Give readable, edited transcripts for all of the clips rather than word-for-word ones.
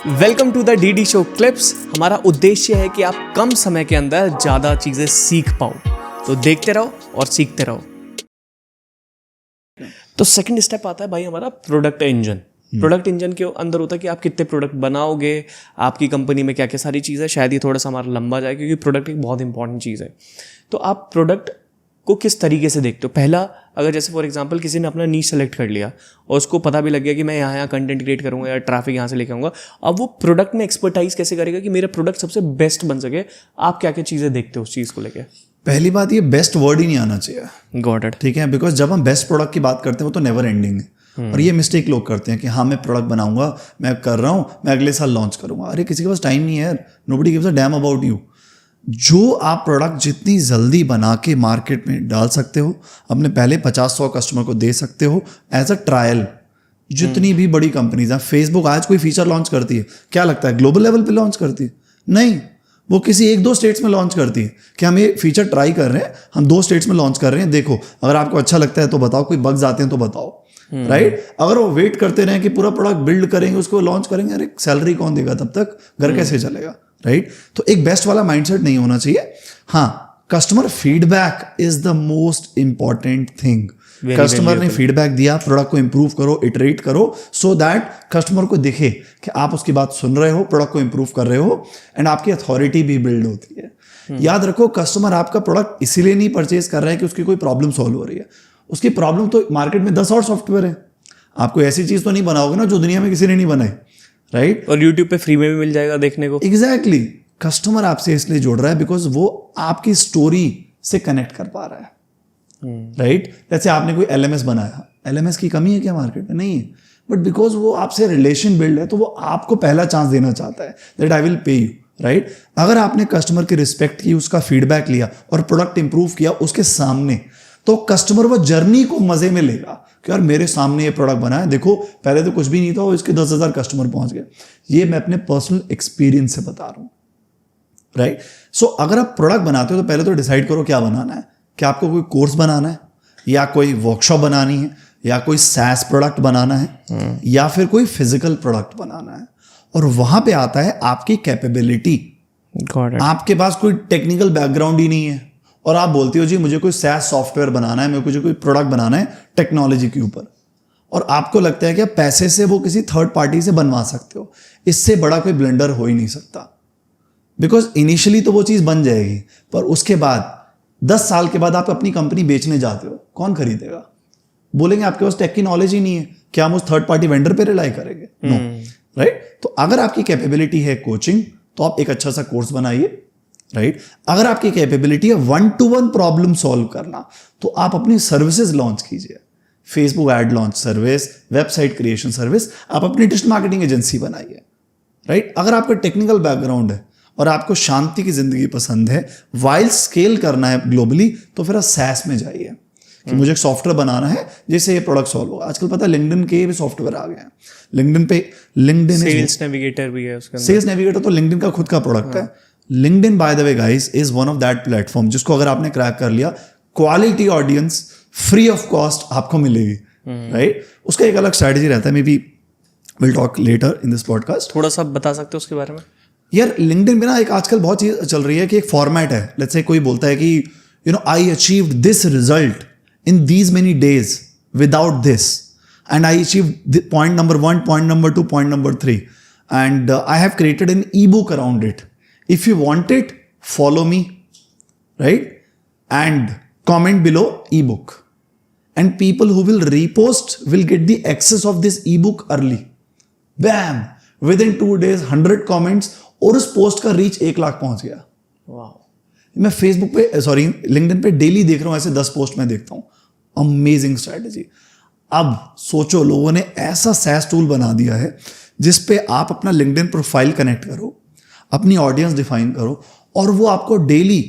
Welcome to the DD show clips. हमारा उद्देश्य है कि आप कम समय के अंदर ज़्यादा चीज़ें सीख पाओ, तो देखते रहो और सीखते रहो। तो सेकंड स्टेप आता है भाई हमारा प्रोडक्ट इंजन। प्रोडक्ट इंजन के अंदर होता है कि आप कितने प्रोडक्ट बनाओगे, आपकी कंपनी में क्या क्या सारी चीज़ है। शायद ये थोड़ा सा हमारा लंबा जाए क्योंकि प्रोडक्ट एक बहुत इंपॉर्टेंट चीज़ है। तो आप प्रोडक्ट को किस तरीके से देखते हो? पहला, अगर जैसे फॉर एग्जांपल किसी ने अपना नीश सेलेक्ट कर लिया और उसको पता भी लग गया कि मैं यहाँ कंटेंट क्रिएट करूँगा या ट्रैफिक यहाँ से लेके आऊँगा, अब वो प्रोडक्ट में एक्सपर्टाइज कैसे करेगा कि मेरा प्रोडक्ट सबसे बेस्ट बन सके? आप क्या क्या चीज़ें देखते हो उस चीज़ को लेके? पहली बात, ये बेस्ट वर्ड ही नहीं आना चाहिए। Got it. ठीक है, बिकॉज जब हम बेस्ट प्रोडक्ट की बात करते हैं वो तो नेवर एंडिंग है। और ये मिस्टेक लोग करते हैं कि हाँ मैं प्रोडक्ट बनाऊंगा, मैं कर रहा हूँ, मैं अगले साल लॉन्च करूंगा। अरे किसी के पास टाइम नहीं है यार, nobody gives a damn about you. जो आप प्रोडक्ट जितनी जल्दी बना के मार्केट में डाल सकते हो, अपने पहले 50-100 कस्टमर को दे सकते हो एज अ ट्रायल। जितनी भी बड़ी कंपनीज हैं, फेसबुक आज कोई फीचर लॉन्च करती है, क्या लगता है ग्लोबल लेवल पे लॉन्च करती है? नहीं, वो किसी 1-2 स्टेट्स में लॉन्च करती है कि हम ये फीचर ट्राई कर रहे हैं, हम 2 स्टेट्स में लॉन्च कर रहे हैं, देखो अगर आपको अच्छा लगता है तो बताओ, कोई बग्स आते हैं तो बताओ। राइट? अगर वो वेट करते रहे कि पूरा प्रोडक्ट बिल्ड करेंगे, उसको लॉन्च करेंगे, अरे सैलरी कौन देगा तब तक, घर कैसे चलेगा? राइट? तो एक बेस्ट वाला माइंडसेट नहीं होना चाहिए। हाँ, customer feedback is the most important thing. Customer ने फीडबैक दिया, प्रोडक्ट को इंप्रूव करो, इटरेट करो, सो दैट कस्टमर को दिखे कि आप उसकी बात सुन रहे हो, प्रोडक्ट को इंप्रूव कर रहे हो, एंड आपकी अथॉरिटी भी बिल्ड होती है। याद रखो, कस्टमर आपका प्रोडक्ट इसीलिए नहीं परचेज कर रहा है कि उसकी कोई प्रॉब्लम सॉल्व हो रही है। उसकी प्रॉब्लम तो मार्केट में 10 और सॉफ्टवेयर है। आपको ऐसी चीज तो नहीं बनाओगे ना जो दुनिया में किसी ने नहीं बनाई। राइट? और यूट्यूब पे फ्री में भी मिल जाएगा देखने को। एग्जैक्टली। कस्टमर आपसे इसलिए जुड़ रहा है बिकॉज वो आपकी स्टोरी से कनेक्ट कर पा रहा है। राइट? जैसे आपने कोई एलएमएस बनाया, एलएमएस की कमी है क्या मार्केट में? नहीं है, बट बिकॉज वो आपसे रिलेशन बिल्ड है तो वो आपको पहला चांस देना चाहता है that I will pay you. Right? अगर आपने कस्टमर की रिस्पेक्ट की, उसका फीडबैक लिया और प्रोडक्ट इंप्रूव किया उसके सामने, तो कस्टमर वो जर्नी को मजे में लेगा कि यार मेरे सामने ये प्रोडक्ट बना है, देखो पहले तो कुछ भी नहीं था और इसके 10,000 कस्टमर पहुंच गए। ये मैं अपने पर्सनल एक्सपीरियंस से बता रहा हूं। राइट? सो अगर आप प्रोडक्ट बनाते हो तो पहले तो डिसाइड करो क्या बनाना है। क्या आपको कोई कोर्स बनाना है, या कोई वर्कशॉप बनानी है, या कोई सैस प्रोडक्ट बनाना है, या फिर कोई फिजिकल प्रोडक्ट बनाना है। और वहां पे आता है आपकी कैपेबिलिटी। आपके पास कोई टेक्निकल बैकग्राउंड ही नहीं है और आप बोलते हो जी मुझे कोई सैस सॉफ्टवेयर बनाना है, मुझे कोई प्रोडक्ट बनाना है टेक्नोलॉजी के ऊपर, और आपको लगता है कि आप पैसे से वो किसी थर्ड पार्टी से बनवा सकते हो। इससे बड़ा कोई ब्लेंडर हो ही नहीं सकता। बिकॉज इनिशियली तो वो चीज़ बन जाएगी, पर उसके बाद 10 साल के बाद आप अपनी कंपनी बेचने जाते हो, कौन खरीदेगा? बोलेंगे आपके पास टेक की नॉलेज ही नहीं है, क्या हम उस थर्ड पार्टी वेंडर पे रिलाई करेंगे? नो। राइट? तो अगर आपकी कैपेबिलिटी है कोचिंग, तो आप एक अच्छा सा कोर्स बनाइए। राइट? अगर आपकी कैपेबिलिटी है 1-to-1 प्रॉब्लम सॉल्व करना, तो आप अपनी सर्विसेज लॉन्च कीजिए। Facebook ad launch service, website creation service, आप अपनी डिजिटल मार्केटिंग एजेंसी बनाइए। राइट? अगर आपका टेक्निकल बैकग्राउंड है और आपको शांति की जिंदगी पसंद है, वाइल स्केल करना है ग्लोबली, तो फिर आप सैस में जाइए कि मुझे एक सॉफ्टवेयर बनाना है जिससे ये प्रोडक्ट सॉल्व होगा। आजकल पता है लिंक्डइन के भी सॉफ्टवेयर आ गए हैं। लिंक्डइन सेल्स नेविगेटर भी है उसके अंदर। सेल्स नेविगेटर तो लिंक्डइन का खुद का प्रोडक्ट है। LinkedIn by the way guys is one of that platform जिसको अगर आपने क्रैक कर लिया, quality audience free of cost आपको मिलेगी। राइट? उसका एक अलग स्ट्रैटेजी रहता है, may be will talk later in this podcast. थोड़ा सा बता सकते हो उसके बारे में? यार लिंक्डइन में ना एक आजकल बहुत चीज चल रही है कि एक फॉर्मेट है। लेट्स से कोई बोलता है कि I achieved this result in these many days without this, and I achieved point number 1, point number 2, point number 3, and I have created an e book around it. If you want it, follow me, right? And comment below ebook. And people who will repost will get the access of this ebook early. Bam! Within 2 days, 100 comments और उस post का reach 1 lakh पहुंच गया। वाह! मैं Facebook पे LinkedIn पे daily देख रहा हूँ, ऐसे 10 पोस्ट में देखता हूँ। Amazing strategy. अब सोचो, लोगों ने ऐसा सैस टूल बना दिया है जिसपे आप अपना लिंक्डइन प्रोफाइल कनेक्ट करो, अपनी ऑडियंस डिफाइन करो, और वो आपको डेली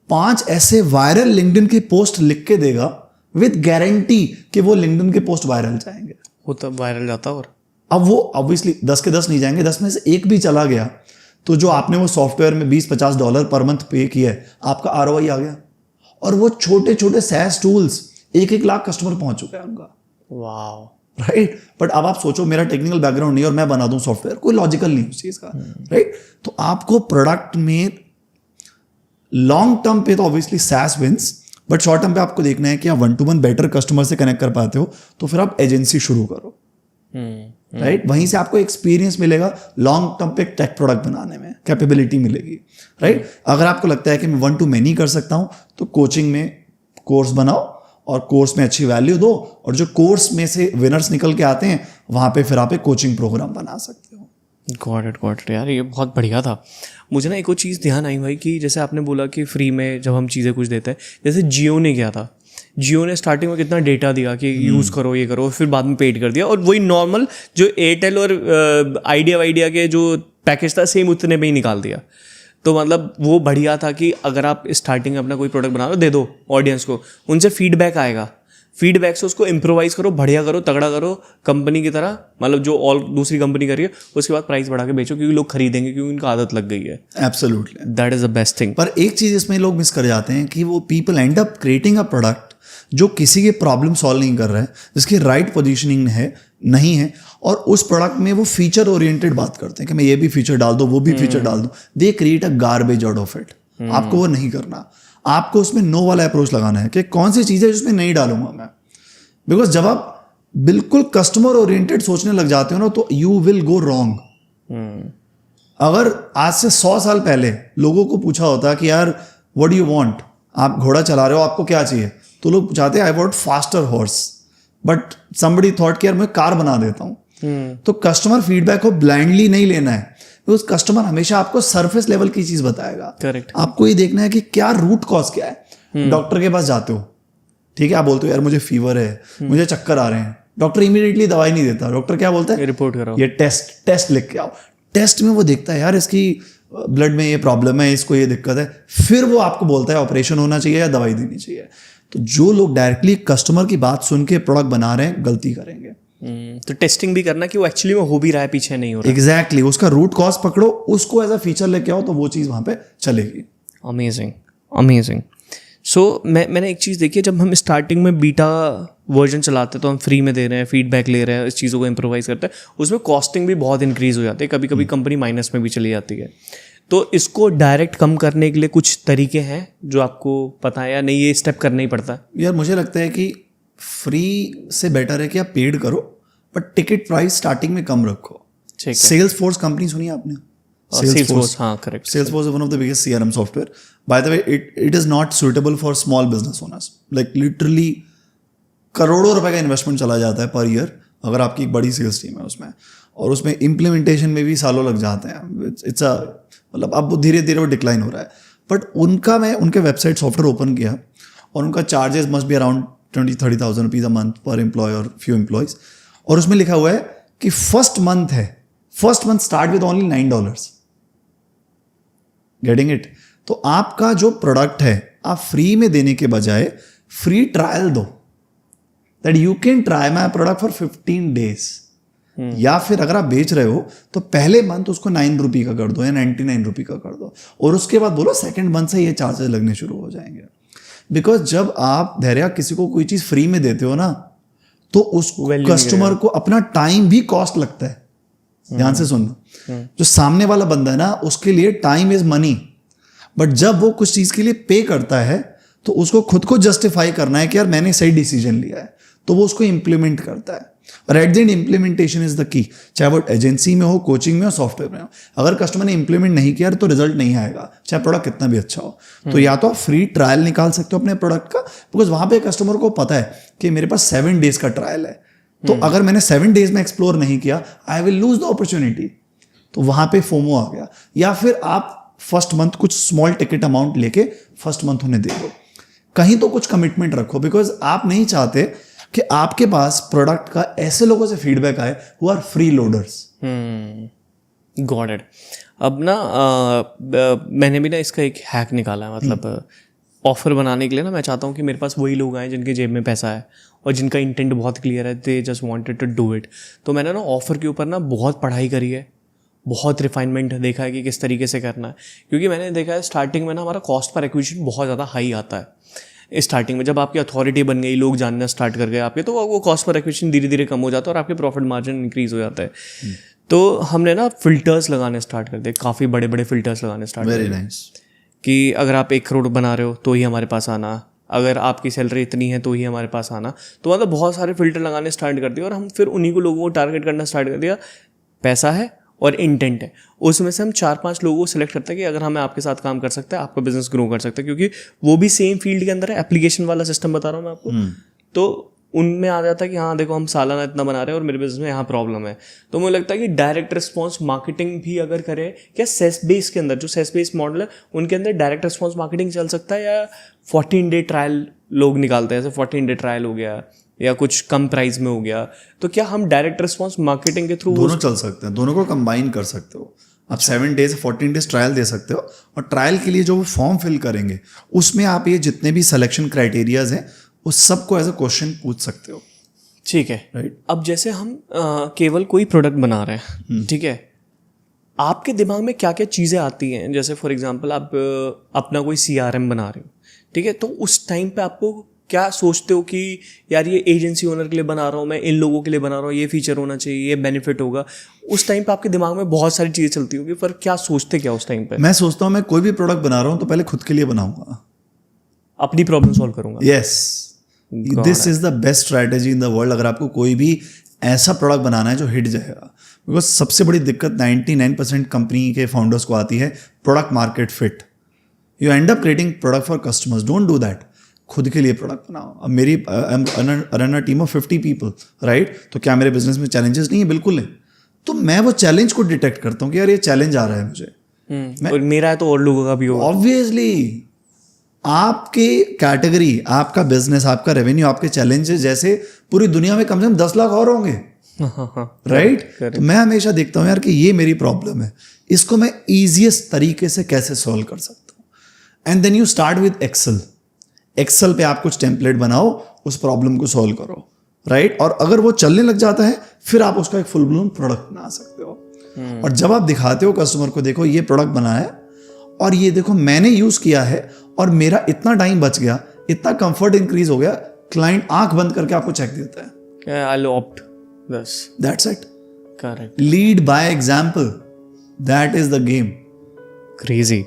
5 ऐसे वायरल लिंक्डइन के पोस्ट लिख के देगा विद गारंटी कि वो लिंक्डइन के पोस्ट वायरल जाएंगे। वो तब वायरल जाता। और अब वो ऑब्वियसली 10 के 10 नहीं जाएंगे, 10 में से एक भी चला गया तो जो आपने वो सॉफ्टवेयर में $20-50 पर मंथ पे किया है, आपका आरओआई आ गया। और वो छोटे छोटे सैस टूल्स 1-1 लाख कस्टमर पहुंच चुका है उनका। वाह! राइट। बट अब आप सोचो मेरा टेक्निकल बैकग्राउंड नहीं और मैं बना दूं सॉफ्टवेयर, कोई लॉजिकल नहीं उस चीज का, राइट। तो आपको प्रोडक्ट में लॉन्ग टर्म पे तो obviously SaaS wins, but short term पे आपको देखना है कि आप 1-to-1 बेटर कस्टमर से कनेक्ट कर पाते हो, तो फिर आप एजेंसी शुरू करो, राइट। वहीं से आपको एक्सपीरियंस मिलेगा, लॉन्ग टर्म पे टेक प्रोडक्ट बनाने में कैपेबिलिटी मिलेगी, राइट। अगर आपको लगता है कि मैं 1-to-many कर सकता हूं, तो कोचिंग में कोर्स बनाओ और कोर्स में अच्छी वैल्यू दो, और जो कोर्स में से विनर्स निकल के आते हैं वहां पे फिर आप एक कोचिंग प्रोग्राम बना सकते हो। गॉट इट यार, ये बहुत बढ़िया था। मुझे ना एक और चीज़ ध्यान आई भाई कि जैसे आपने बोला कि फ्री में जब हम चीज़ें कुछ देते हैं, जैसे जियो ने किया था, जियो ने स्टार्टिंग में कितना डेटा दिया कि यूज़ करो ये करो, फिर बाद में पेड कर दिया, और वही नॉर्मल जो एयरटेल और आइडिया के जो पैकेज था सेम उतने में ही निकाल दिया। तो मतलब वो बढ़िया था कि अगर आप स्टार्टिंग में अपना कोई प्रोडक्ट बना लो, दे दो ऑडियंस को, उनसे फीडबैक आएगा, फीडबैक से उसको इम्प्रोवाइज करो, बढ़िया करो, तगड़ा करो, कंपनी की तरह, मतलब जो और दूसरी कंपनी कर रही है, उसके बाद प्राइस बढ़ा के बेचो, क्योंकि लोग खरीदेंगे, क्योंकि उनका आदत लग गई है। Absolutely, that is the best thing. पर एक चीज इसमें लोग मिस कर जाते हैं कि वो people and up creating a product जो किसी के प्रॉब्लम सॉल्व नहीं कर रहा है, जिसकी राइट पोजीशनिंग है नहीं है, और उस प्रोडक्ट में वो फीचर ओरिएंटेड बात करते हैं कि मैं ये भी फीचर डाल दूं, वो भी फीचर डाल दूं। They create a garbage out of it. आपको वो नहीं करना, आपको उसमें नो वाला अप्रोच लगाना है कि कौन सी चीज़ है जिसमें नहीं डालूंगा मैं। बिकॉज जब आप बिल्कुल कस्टमर ओरिएंटेड सोचने लग जाते हो ना, तो यू विल गो रॉन्ग। अगर आज से 100 साल पहले लोगों को पूछा होता कि यार व्हाट डू यू वांट, आप घोड़ा चला रहे हो, आपको क्या चाहिए, तो लोग चाहते हैं I want faster horse, but somebody thought कि यार मैं कार बना देता हूं। तो कस्टमर फीडबैक को ब्लाइंडली नहीं लेना है, बिकॉज कस्टमर हमेशा आपको सरफेस लेवल की चीज बताएगा। करेक्ट। आपको ये देखना है कि क्या रूट कॉज क्या है। डॉक्टर के पास जाते हो, ठीक है, आप बोलते हो यार मुझे फीवर है, मुझे चक्कर आ रहे हैं, डॉक्टर इमीडिएटली दवाई नहीं देता। डॉक्टर क्या बोलता है, रिपोर्ट कराओ, ये टेस्ट लिख के आओ। टेस्ट में वो देखता है यार इसकी ब्लड में ये प्रॉब्लम है, इसको ये दिक्कत है, फिर वो आपको बोलता है ऑपरेशन होना चाहिए या दवाई देनी चाहिए। तो जो लोग डायरेक्टली कस्टमर की बात सुन के प्रोडक्ट बना रहे हैं, गलती करेंगे। तो टेस्टिंग भी करना कि वो एक्चुअली में हो भी रहा है, पीछे नहीं हो रहा। एग्जैक्टली, उसका रूट कॉज पकड़ो, उसको एज अ फीचर लेके आओ, तो वो चीज़ वहाँ पे चलेगी। अमेजिंग। सो मैंने एक चीज़ देखी है, जब हम स्टार्टिंग में बीटा वर्जन चलाते हैं तो हम फ्री में दे रहे हैं, फीडबैक ले रहे हैं, इस चीज़ों को इम्प्रोवाइज करते हैं, उसमें कॉस्टिंग भी बहुत इंक्रीज हो जाती है, कभी कभी कंपनी माइनस में भी चली जाती है। तो इसको डायरेक्ट कम करने के लिए कुछ तरीके हैं जो आपको पता है, या नहीं ये स्टेप करना ही पड़ता है? यार मुझे लगता है कि फ्री से बेटर है कि आप पेड करो, बट टिकट प्राइस स्टार्टिंग में कम रखो। सेल्स फोर्स कंपनी सुनी आपने? Salesforce, हाँ correct. Salesforce is one of the biggest CRM software. By the way, it is not suitable for small business owners. Like literally करोड़ों रुपए का investment चला जाता है पर ईयर, अगर आपकी एक बड़ी सेल्स टीम है उसमें, और उसमें इम्प्लीमेंटेशन में भी सालों लग जाते हैं। इट्स अ मतलब अब धीरे धीरे वो डिक्लाइन हो रहा है। बट मैं उनके वेबसाइट सॉफ्टवेयर ओपन किया, और उनका charges must be around 20-30,000 rupees a month पर एम्प्लॉय और फ्यू एम्प्लॉयज़, और उसमें लिखा हुआ है कि first month start with only $9। Getting it? तो आपका जो प्रोडक्ट है आप फ्री में देने के बजाय फ्री ट्रायल दो, that you can try my product for 15 days। या फिर अगर आप बेच रहे हो तो पहले मंथ उसको 9 रुपये का कर दो या 99 रुपये का कर दो, और उसके बाद बोलो सेकेंड मंथ से ये चार्जेस लगने शुरू हो जाएंगे। बिकॉज जब आप धैर्य किसी को कोई चीज फ्री में देते हो ना, तो उस कस्टमर को अपना टाइम भी कॉस्ट लगता है। ध्यान से सुनना, जो सामने वाला बंदा है ना, उसके लिए टाइम इज मनी, बट जब वो कुछ चीज के लिए पे करता है तो उसको खुद को जस्टिफाई करना है कि यार मैंने सही डिसीजन लिया है, तो वो उसको इंप्लीमेंट करता है। और at the end implementation is the key, चाहे वो एजेंसी में हो, कोचिंग में हो, सॉफ्टवेयर में हो। अगर कस्टमर ने इंप्लीमेंट नहीं किया तो रिजल्ट नहीं आएगा, चाहे प्रोडक्ट कितना भी अच्छा हो। तो या तो आप फ्री ट्रायल निकाल सकते हो अपने प्रोडक्ट का, बिकॉज वहां पे कस्टमर को पता है कि मेरे पास 7 days का ट्रायल है, तो अगर मैंने 7 days में एक्सप्लोर नहीं किया, I will lose the opportunity. तो वहां पे फोमो आ गया। या फिर आप फर्स्ट मंथ कुछ स्मॉल टिकट अमाउंट लेके फर्स्ट मंथ उन्हें दे दो, कहीं तो कुछ कमिटमेंट रखो, बिकॉज आप नहीं चाहते कि आपके पास प्रोडक्ट का ऐसे लोगों से फीडबैक आए who are free loaders. Got it. अब ना मैंने भी ना इसका एक हैक निकाला है, मतलब ऑफर बनाने के लिए ना मैं चाहता हूँ कि मेरे पास वही लोग आए जिनके जेब में पैसा है और जिनका इंटेंट बहुत क्लियर है, they just wanted to do it. तो मैंने ना ऑफर के ऊपर ना बहुत पढ़ाई करी है, बहुत रिफाइनमेंट देखा है कि किस तरीके से करना है, क्योंकि मैंने देखा है स्टार्टिंग में ना हमारा कॉस्ट पर एक्विजिशन बहुत ज़्यादा हाई आता है। स्टार्टिंग में जब आपकी अथॉरिटी बन गई, लोग जानना स्टार्ट कर गए आपके, तो वो कॉस्ट पर एक्विजिशन धीरे धीरे कम हो जाता है और आपके प्रॉफिट मार्जिन इंक्रीज हो जाता है। तो हमने ना फिल्टर्स लगाने स्टार्ट कर दिए, काफ़ी बड़े बड़े फिल्टर्स लगाने स्टार्ट कर वेरी दिए नाइस। कि अगर आप 1 करोड़ बना रहे हो तो ही हमारे पास आना, अगर आपकी सैलरी इतनी है तो ही हमारे पास आना। तो मतलब बहुत सारे फिल्टर लगाने स्टार्ट कर दिए और हम फिर उन्हीं को लोगों को टारगेट करना स्टार्ट कर दिया। पैसा है और इंटेंट है, उसमें से हम 4-5 लोगों को सिलेक्ट करते हैं कि अगर हमें आपके साथ काम कर सकते हैं, आपका बिजनेस ग्रो कर सकता है, क्योंकि वो भी सेम फील्ड के अंदर है। एप्लीकेशन वाला सिस्टम बता रहा हूँ मैं आपको। तो उनमें आ जाता है कि हाँ देखो हम सालाना इतना बना रहे हैं और मेरे बिजनेस में यहाँ प्रॉब्लम है। तो मुझे लगता है कि डायरेक्ट रिस्पॉन्स मार्केटिंग भी अगर करें, क्या सेस बेस के अंदर, जो सेस बेस मॉडल है उनके अंदर डायरेक्ट रिस्पॉन्स मार्केटिंग चल सकता है, या 14 डे ट्रायल लोग निकालते हैं, जैसे 14 डे ट्रायल हो गया या कुछ कम प्राइस में हो गया। तो क्या हम डायरेक्ट रिस्पॉन्स मार्केटिंग के थ्रू दोनों चल सकते हैं, दोनों को कंबाइन कर सकते हो। आप 7 डेज 14 डेज ट्रायल दे सकते हो, और ट्रायल के लिए जो वो फॉर्म फिल करेंगे उसमें आप ये जितने भी सिलेक्शन क्राइटेरियाज हैं उस सबको एज अ क्वेश्चन पूछ सकते हो। ठीक है राइट। अब जैसे हम केवल कोई प्रोडक्ट बना रहे हैं, ठीक है, आपके दिमाग में क्या क्या चीज़ें आती हैं? जैसे फॉर एग्जांपल आप अपना कोई CRM बना रहे हो, ठीक है, तो उस टाइम पे आपको क्या सोचते हो कि यार ये एजेंसी ओनर के लिए बना रहा हूँ मैं, इन लोगों के लिए बना रहा हूँ, ये फीचर होना चाहिए, ये बेनिफिट होगा। उस टाइम पे आपके दिमाग में बहुत सारी चीज़ें चलती होगी, पर क्या सोचते क्या उस टाइम पे? मैं सोचता हूँ मैं कोई भी प्रोडक्ट बना रहा हूँ तो पहले खुद के लिए बनाऊंगा, अपनी प्रॉब्लम सॉल्व करूंगा। Yes, this is the best strategy in the world. अगर आपको कोई भी ऐसा प्रोडक्ट बनाना है जो हिट जाएगा, बिकॉज सबसे बड़ी दिक्कत 99% कंपनी के फाउंडर्स को आती है product market fit. You and up creating product for customers, don't do that. खुद के लिए प्रोडक्ट बनाओ। अब मेरी run a team of 50 people, right? तो क्या मेरे बिजनेस में चैलेंजेस नहीं है? बिल्कुल है। तो मैं वो चैलेंज को डिटेक्ट करता हूँ कि यार ये चैलेंज आ रहा है मुझे, और मेरा है तो और लोगों का भी होगा। ऑब्वियसली आपकी कैटेगरी, आपका बिजनेस, आपका रेवेन्यू, आपके चैलेंजेस जैसे पूरी दुनिया में कम से कम 10 लाख और होंगे, राइट? तो मैं हमेशा देखता हूँ यार कि ये मेरी प्रॉब्लम है, इसको मैं ईजिएस्ट तरीके से कैसे सॉल्व कर सकता हूँ। And then you start with Excel पे आप कुछ टेम्पलेट बनाओ, उस प्रॉब्लम को सॉल्व करो, राइट? और अगर वो चलने लग जाता है फिर आप उसका एक फुल ब्लोन प्रोडक्ट बना सकते हो। और जब आप दिखाते हो कस्टमर को, देखो ये प्रोडक्ट बना है और ये देखो मैंने यूज किया है और मेरा इतना टाइम बच गया, इतना कंफर्ट इंक्रीज हो गया, क्लाइंट आंख बंद करके आपको चेक देता है। I'll opt this. That's it. Correct. Lead by example. That is the game. Crazy.